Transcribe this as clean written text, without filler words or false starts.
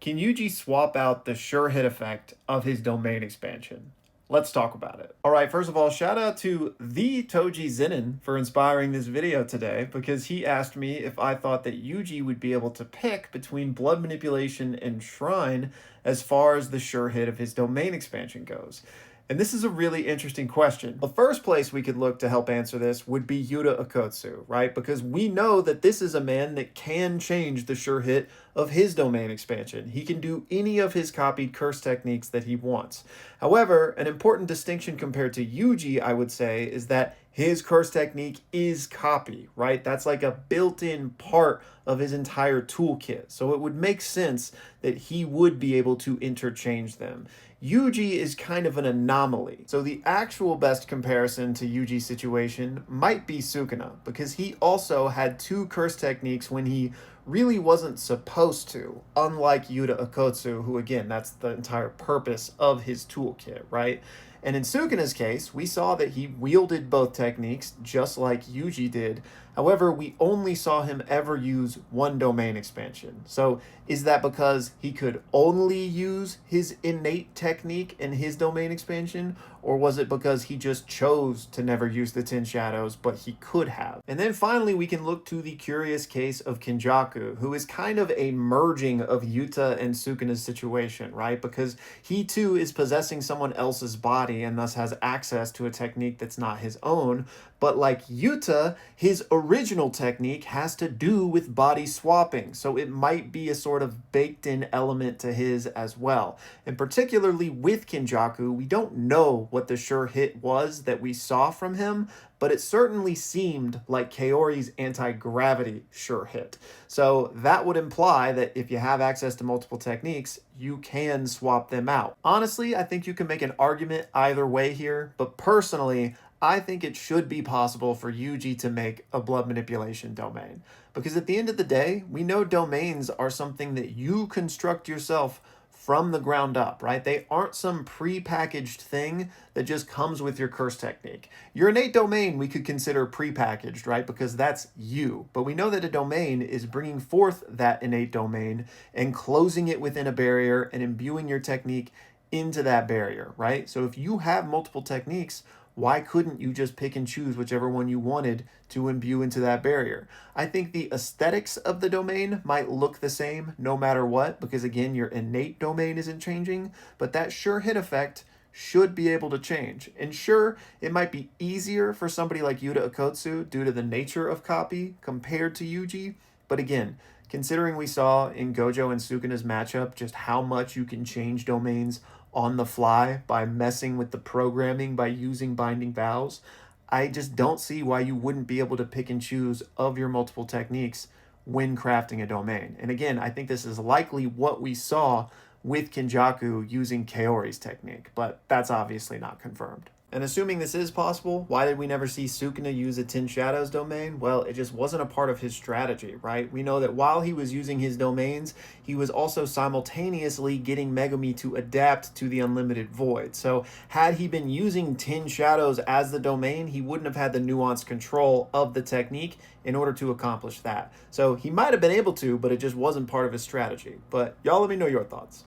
Can Yuji swap out the sure hit effect of his domain expansion? Let's talk about it. All right, first of all, shout out to the Toji Zenin for inspiring this video today because he asked me if I thought that Yuji would be able to pick between blood manipulation and shrine as far as the sure hit of his domain expansion goes. And this is a really interesting question. The first place we could look to help answer this would be Uda Akotu, right? Because we know that this is a man that can change the sure hit of his domain expansion. He can do any of his copied curse techniques that he wants. However, an important distinction compared to Yuji, I would say, is that his curse technique is copy, right? That's like a built-in part of his entire toolkit. So it would make sense that he would be able to interchange them. Yuji is kind of an anomaly. So the actual best comparison to Yuji's situation might be Sukuna, because he also had two curse techniques when he really wasn't supposed to, unlike Uda Akotu, who again, that's the entire purpose of his toolkit, right? And in Sukuna's case, we saw that he wielded both techniques just like Yuji did. However, we only saw him ever use one domain expansion. So is that because he could only use his innate technique in his domain expansion? Or was it because he just chose to never use the 10 shadows, but he could have? And then finally, we can look to the curious case of Kinjaku, who is kind of a merging of Yuta and Sukuna's situation, right? Because he too is possessing someone else's body and thus has access to a technique that's not his own. But like Yuta, his original technique has to do with body swapping, so it might be a sort of baked-in element to his as well. And particularly with Kinjaku, we don't know what the sure hit was that we saw from him, but it certainly seemed like Kaori's anti-gravity sure hit. So that would imply that if you have access to multiple techniques, you can swap them out. Honestly, I think you can make an argument either way here, but personally, I think it should be possible for Yuji to make a blood manipulation domain. Because at the end of the day, we know domains are something that you construct yourself from the ground up, right? They aren't some pre-packaged thing that just comes with your curse technique. Your innate domain we could consider pre-packaged, right? Because that's you. But we know that a domain is bringing forth that innate domain and closing it within a barrier and imbuing your technique into that barrier, right? So if you have multiple techniques, why couldn't you just pick and choose whichever one you wanted to imbue into that barrier? I think the aesthetics of the domain might look the same no matter what, because again, your innate domain isn't changing, but that sure hit effect should be able to change. And sure, it might be easier for somebody like Uda Akotsu due to the nature of copy compared to Yuji, but again, considering we saw in Gojo and Sukuna's matchup just how much you can change domains on the fly by messing with the programming by using binding vows, I just don't see why you wouldn't be able to pick and choose of your multiple techniques when crafting a domain. And again, I think this is likely what we saw with Kinjaku using Kaori's technique, but that's obviously not confirmed. And assuming this is possible, why did we never see Sukuna use a 10 Shadows domain? Well, it just wasn't a part of his strategy, right? We know that while he was using his domains, he was also simultaneously getting Megumi to adapt to the Unlimited Void. So had he been using 10 Shadows as the domain, he wouldn't have had the nuanced control of the technique in order to accomplish that. So he might have been able to, but it just wasn't part of his strategy. But y'all let me know your thoughts.